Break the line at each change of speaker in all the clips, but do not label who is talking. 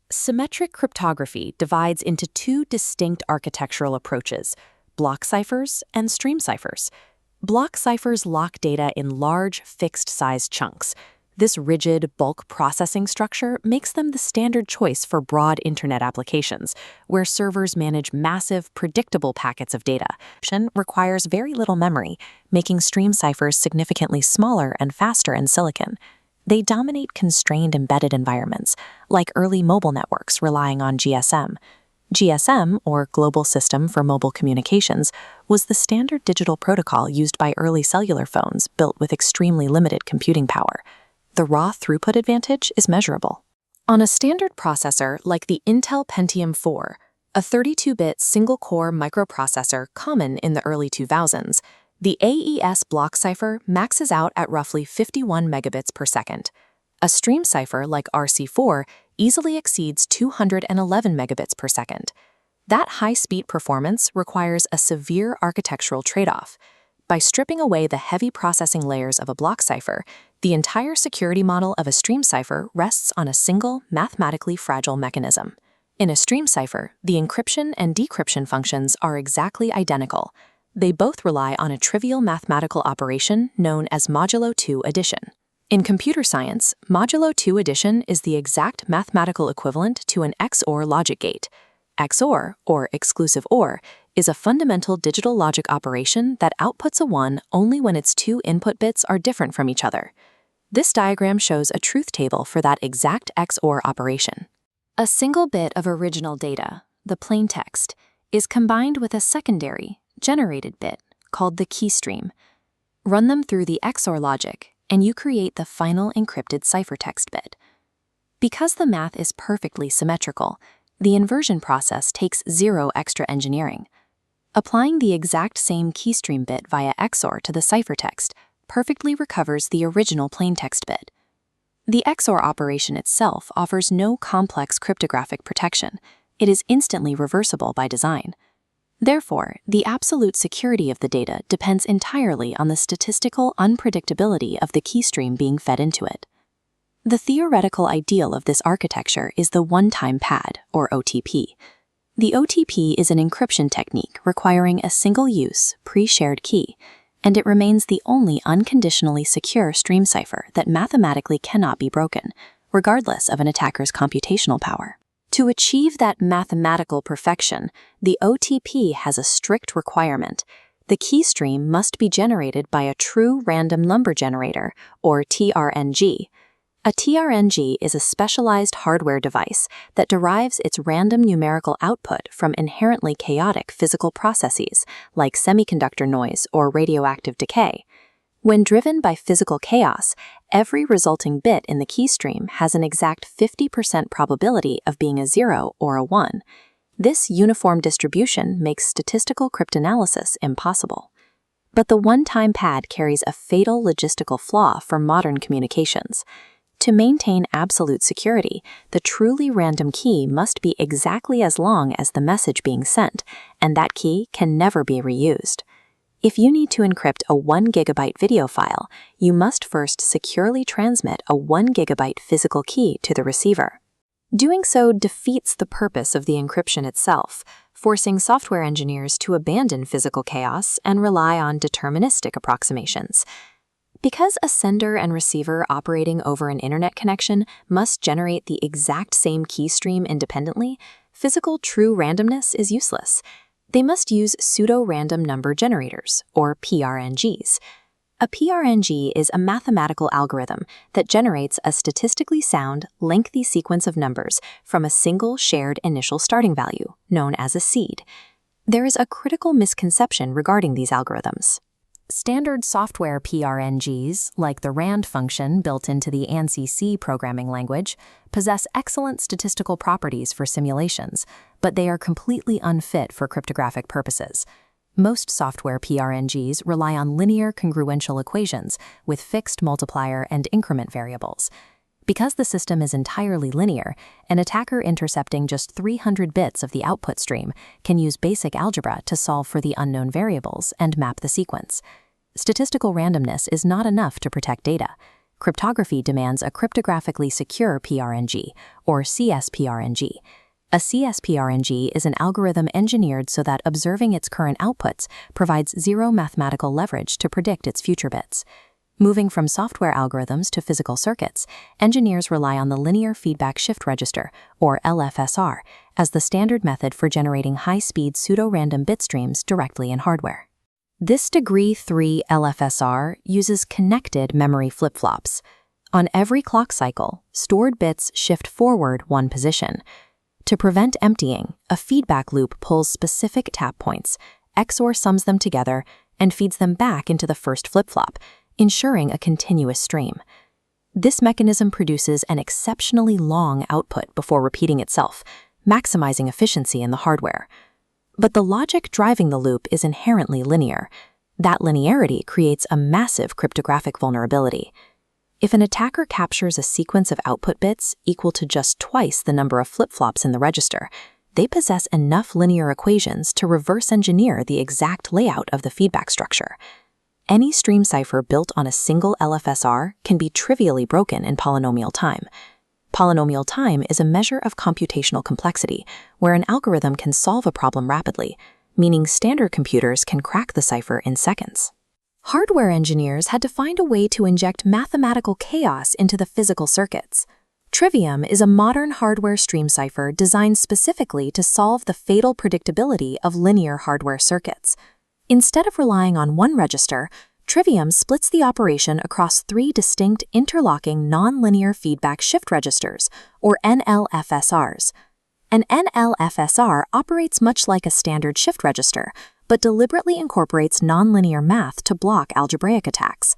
Symmetric cryptography divides into two distinct architectural approaches: block ciphers and stream ciphers. Block ciphers lock data in large, fixed-size chunks. This rigid, bulk processing structure makes them the standard choice for broad internet applications, where servers manage massive, predictable packets of data. Requires very little memory, making stream ciphers significantly smaller and faster in silicon. They dominate constrained embedded environments, like early mobile networks relying on GSM. GSM, or Global System for Mobile Communications, was the standard digital protocol used by early cellular phones built with extremely limited computing power. The raw throughput advantage is measurable. On a standard processor like the Intel Pentium 4, a 32-bit single-core microprocessor common in the early 2000s, the AES block cipher maxes out at roughly 51 megabits per second. A stream cipher like RC4 easily exceeds 211 megabits per second. That high-speed performance requires a severe architectural trade-off. By stripping away the heavy processing layers of a block cipher, the entire security model of a stream cipher rests on a single, mathematically fragile mechanism. In a stream cipher, the encryption and decryption functions are exactly identical. They both rely on a trivial mathematical operation known as modulo 2 addition. In computer science, modulo 2 addition is the exact mathematical equivalent to an XOR logic gate. XOR, or exclusive OR, is a fundamental digital logic operation that outputs a 1 only when its two input bits are different from each other. This diagram shows a truth table for that exact XOR operation. A single bit of original data, the plain text, is combined with a secondary, generated bit called the key stream. Run them through the XOR logic, and you create the final encrypted ciphertext bit. Because the math is perfectly symmetrical, the inversion process takes zero extra engineering. Applying the exact same keystream bit via XOR to the ciphertext perfectly recovers the original plaintext bit. The XOR operation itself offers no complex cryptographic protection. It is instantly reversible by design. Therefore, the absolute security of the data depends entirely on the statistical unpredictability of the keystream being fed into it. The theoretical ideal of this architecture is the one-time pad, or OTP. The OTP is an encryption technique requiring a single-use, pre-shared key, and it remains the only unconditionally secure stream cipher that mathematically cannot be broken, regardless of an attacker's computational power. To achieve that mathematical perfection, the OTP has a strict requirement. The key stream must be generated by a true random number generator, or TRNG. A TRNG is a specialized hardware device that derives its random numerical output from inherently chaotic physical processes, like semiconductor noise or radioactive decay. When driven by physical chaos, every resulting bit in the key stream has an exact 50% probability of being a 0 or a 1. This uniform distribution makes statistical cryptanalysis impossible. But the one-time pad carries a fatal logistical flaw for modern communications. To maintain absolute security, the truly random key must be exactly as long as the message being sent, and that key can never be reused. If you need to encrypt a 1 gigabyte video file, you must first securely transmit a 1 gigabyte physical key to the receiver. Doing so defeats the purpose of the encryption itself, forcing software engineers to abandon physical chaos and rely on deterministic approximations. Because a sender and receiver operating over an internet connection must generate the exact same key stream independently, physical true randomness is useless. They must use pseudo-random number generators, or PRNGs. A PRNG is a mathematical algorithm that generates a statistically sound, lengthy sequence of numbers from a single shared initial starting value, known as a seed. There is a critical misconception regarding these algorithms. Standard software PRNGs, like the RAND function built into the ANSI-C programming language, possess excellent statistical properties for simulations, but they are completely unfit for cryptographic purposes. Most software PRNGs rely on linear congruential equations with fixed multiplier and increment variables. Because the system is entirely linear, an attacker intercepting just 300 bits of the output stream can use basic algebra to solve for the unknown variables and map the sequence. Statistical randomness is not enough to protect data. Cryptography demands a cryptographically secure PRNG, or CSPRNG. A CSPRNG is an algorithm engineered so that observing its current outputs provides zero mathematical leverage to predict its future bits. Moving from software algorithms to physical circuits, engineers rely on the linear feedback shift register, or LFSR, as the standard method for generating high-speed pseudo-random bit streams directly in hardware. This Degree 3 LFSR uses connected memory flip-flops. On every clock cycle, stored bits shift forward one position. To prevent emptying, a feedback loop pulls specific tap points, XOR sums them together, and feeds them back into the first flip-flop, ensuring a continuous stream. This mechanism produces an exceptionally long output before repeating itself, maximizing efficiency in the hardware. But the logic driving the loop is inherently linear. That linearity creates a massive cryptographic vulnerability. If an attacker captures a sequence of output bits equal to just twice the number of flip-flops in the register, they possess enough linear equations to reverse engineer the exact layout of the feedback structure. Any stream cipher built on a single LFSR can be trivially broken in polynomial time. Polynomial time is a measure of computational complexity, where an algorithm can solve a problem rapidly, meaning standard computers can crack the cipher in seconds. Hardware engineers had to find a way to inject mathematical chaos into the physical circuits. Trivium is a modern hardware stream cipher designed specifically to solve the fatal predictability of linear hardware circuits. Instead of relying on one register, Trivium splits the operation across three distinct interlocking nonlinear feedback shift registers, or NLFSRs. An NLFSR operates much like a standard shift register, but deliberately incorporates nonlinear math to block algebraic attacks.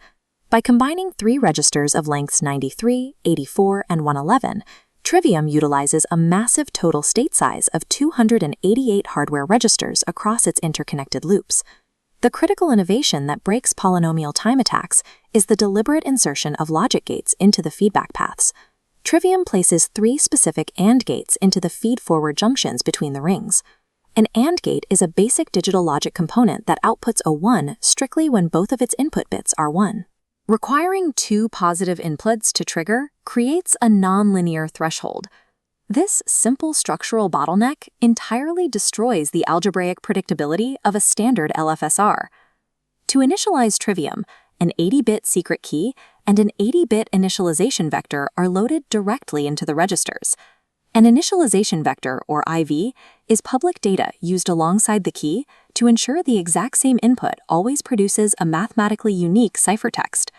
By combining three registers of lengths 93, 84, and 111, Trivium utilizes a massive total state size of 288 hardware registers across its interconnected loops. The critical innovation that breaks polynomial time attacks is the deliberate insertion of logic gates into the feedback paths. Trivium places three specific AND gates into the feed-forward junctions between the rings. An AND gate is a basic digital logic component that outputs a 1 strictly when both of its input bits are 1. Requiring two positive inputs to trigger creates a nonlinear threshold. This simple structural bottleneck entirely destroys the algebraic predictability of a standard LFSR. To initialize Trivium, an 80-bit secret key and an 80-bit initialization vector are loaded directly into the registers. An initialization vector, or IV, is public data used alongside the key to ensure the exact same input always produces a mathematically unique ciphertext.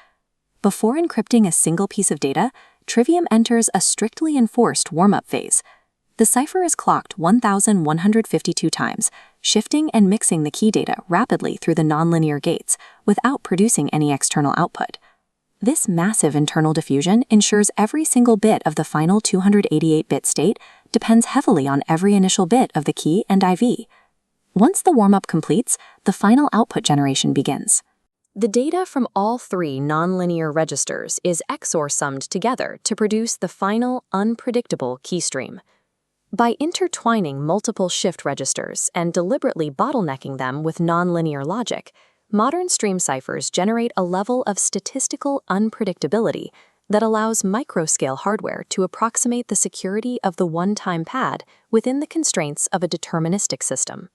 Before encrypting a single piece of data, Trivium enters a strictly enforced warm-up phase. The cipher is clocked 1,152 times, shifting and mixing the key data rapidly through the nonlinear gates without producing any external output. This massive internal diffusion ensures every single bit of the final 288-bit state depends heavily on every initial bit of the key and IV. Once the warm-up completes, the final output generation begins. The data from all three nonlinear registers is XOR summed together to produce the final, unpredictable key stream. By intertwining multiple shift registers and deliberately bottlenecking them with nonlinear logic, modern stream ciphers generate a level of statistical unpredictability that allows microscale hardware to approximate the security of the one-time pad within the constraints of a deterministic system.